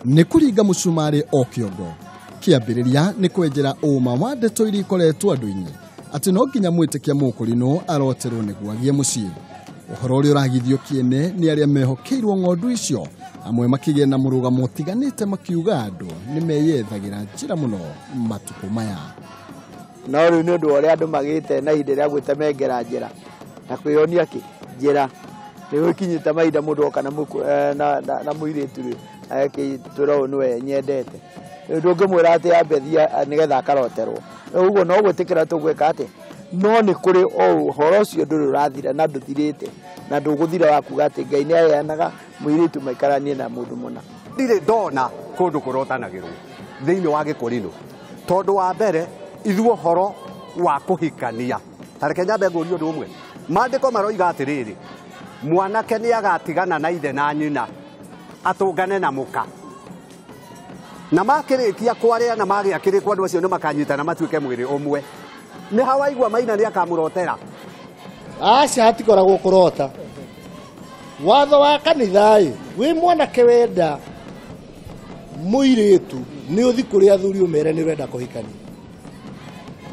nĩ kũringa mũcumarĩ o kĩongo. Kĩambĩrĩria nĩ kwenjera ũma wa ndeto iria ikoretwo andũ-inĩ atĩ no nginya mwĩtĩkia mũkũrinũ aroterwo nĩguo agĩe mũciĩ. Ũhoro ũrĩa ũragithio kĩene nĩ arĩa mehokeirwo ng'ondu icio, amwe makĩgĩa na mũrũgamo ũtiganĩte makiuga andũ nĩ meyethagĩra njĩra mũno matukũ maya. No rĩu nĩ ũndũ wa ũrĩa andũ magĩte na ihinda rĩa gwĩtemengera njĩra na kwĩyonia njĩra nĩ gũkinyĩte mahinda mũndũ oka na mũirĩtu rĩ agĩtwĩra ũyũ nĩwe nyendete. Ndũngĩmwĩra atĩ ambethia nĩgetha akaroterwo. Ũguo no gwĩtĩkĩra tũgwĩka atĩ no nĩ kũrĩ o ũhoro ũcio ndũrĩ ũrathira na ndũthirĩte na ndũgũthira wa kuga atĩ Ngai nĩ aheanaga mũirĩtu maikaranie na mũndũ mũna. Ndirĩ ndona kũndũ kũrotanagĩrwo thĩinĩ wa Gĩkũrinũ tondũ wa mbere ithuĩ ũhoro wa kũhikania. Tareke nyambe ngũrie ũndũ ũmwe. Maandĩko maroiga atĩrĩrĩ, mwanake nĩ agatigana na ithe na nyina atũngane na mũka, na makĩrĩkia kwarĩa na magĩa kĩrĩko andũ acio nĩ makanyitana matuĩke mwĩrĩ ũmwe. Nĩ hawaigua Maina nĩ akamũrotera? Aca hatikoragwo kũrota. Watho wa kanitha wĩ mwanake wenda mũirĩtu nĩ ũthi kũrĩ athuri ũmere nĩ ũrenda kũhikania,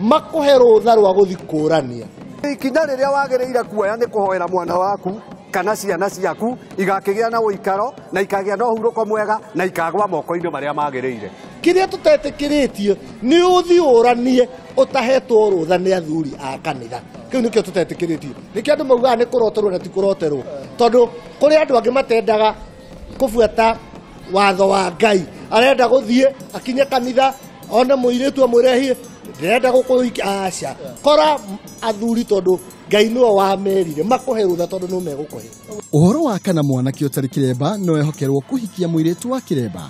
makũhe rũtha rwa gũthi kũrania. Ikinya rĩrĩa wagĩrĩire kuoya nĩ kũhoera mwana waku kana ciana ciaku igakĩgĩa na ũikaro na ikagĩa na ũhurũko mwega na ikagwa moko-inĩ marĩa magĩrĩire. Kĩrĩa tũtetĩkĩrĩtio nĩ ũthi ũranie ũtahetwo rũtha nĩ athuri a kanitha. Kĩu nĩkĩo tũtetĩkĩrĩtio. Nĩkĩo andũ maugaga nĩ kũroterwo na ti kũroterwo, tondũ kũrĩ andũ angĩ matendaga kũbuata watho wa Ngai. Arenda gũthiĩ akinye kanitha one mũirĩtu amwĩrehie ndĩrenda gũkũhikia. Aca kora athuri tondũ Ngai nĩwe wamerire makũhe rũtha tondũ nĩ megũkũhe. Ũhoro wa kana mwanake ũtarĩ kĩremba no ehokerwo kũhikia mũirĩtu wa kĩremba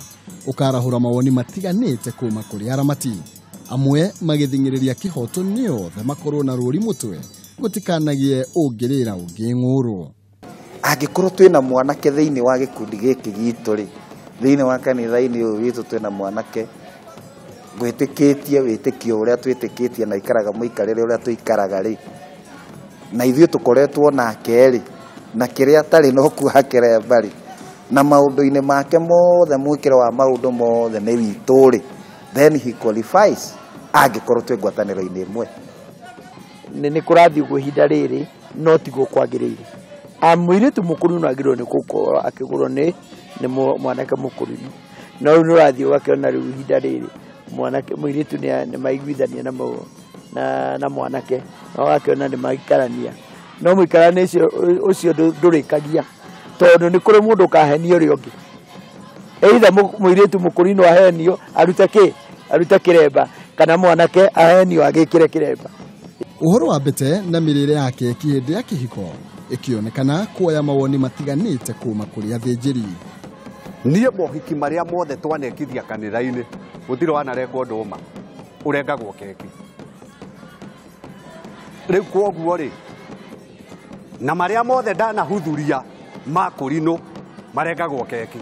ũkarahũra mawoni matiganĩte kuuma kũrĩ aramati. Amwe magĩthing'ĩrĩria kĩhoto nĩ othe makorwo na rũri mũtwe gũtikanagie ũngĩrĩra ũngĩ ng'ũrũ. Angĩkorwo twĩna mwanake thĩinĩ wa gĩkundi gĩkĩ gitũ rĩ, thĩinĩ wa kanitha-inĩ ũyũ witũ twĩna mwanake gwĩtĩkĩtie wĩtĩkio ũrĩa twĩtĩkĩtie na ikaraga mũikarĩre ũrĩa tũikaraga rĩ, na ithuĩ tũkoretwo nake rĩ, na kĩrĩa atarĩ no kuoha kĩremba rĩ, na maũndũ-inĩ make mothe mwĩkĩre wa maũndũ mothe nĩ witũ rĩ, then he qualifies angĩkorwo twĩ ngwatanĩro-inĩ ĩmwe. Nĩ kũrathiĩ ũguo ihinda rĩrĩ no tiguo kwagĩrĩire. Mũirĩtu mũkũrinũ agĩrĩirwo nĩ gũkorwo akĩgũrwo nĩ mwanake mũkũrinũ, no rĩu nĩ ũrathiĩ ũgakĩona rĩu ihinda rĩrĩ mwanake mũirĩtu nĩ maiguithania na mwanake na ũgakĩona nĩ maikarania, no mũikarania ũcio ndũrĩkagia tondũ nĩ kũrĩ mũndũ ũkahenio ũrĩa ũngĩ. Either mũirĩtu mũkũrinũ ahenio arute kĩremba kana mwanake ahenio agĩkĩre kĩremba. Ũhoro wa Mbete na mĩrĩre yake kĩhĩndĩ ya kĩhiko ĩkĩonekana kuoya mawoni matiganĩte kuuma kũrĩ athĩnjĩri. Niĩ mohiki marĩa mothe twanekithia kanitha-inĩ gũtirĩ wanarengwo ndũma, ũrengagwo keki. Rĩu kwoguo rĩ, na marĩa mothe ndanahuthuria ma Kũrinũ marengagwo keki.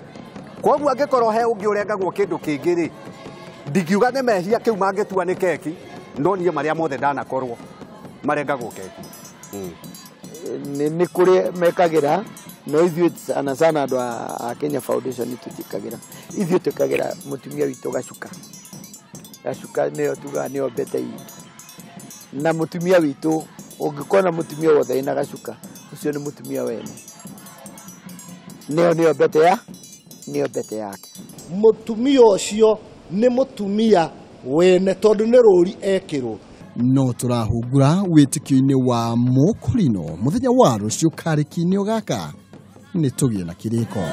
Kwoguo angĩkorwo he ũngĩ ũrengagwo kĩndũ kĩngĩ rĩ, ndingiuga nĩ mehia kĩu mangĩtua nĩ keki, no niĩ marĩa mothe ndanakorwo marengagwo keki. Nĩ kũrĩ mekagĩra no ithuĩ sana andũ a Kenya Foundation tũtikagĩra. Ithuĩ tũkagĩra mũtumia witũ gacuka nĩyo tugaga nĩyo Mbete itũ. Na mũtumia witũ ũngĩkorwo na mũtumia wothe ena gacuka ũcio nĩ mũtumia wene, nĩyo Mbete yake. Mũtumia ũcio nĩ mũtumia wene tondũ nĩ rũri ekĩrwo. No tũrahungura wĩtĩkio-inĩ wa mũkũrinũ mũthenya wa rũciũ karĩki-inĩ gaka nĩ tũgĩe na kĩrĩko.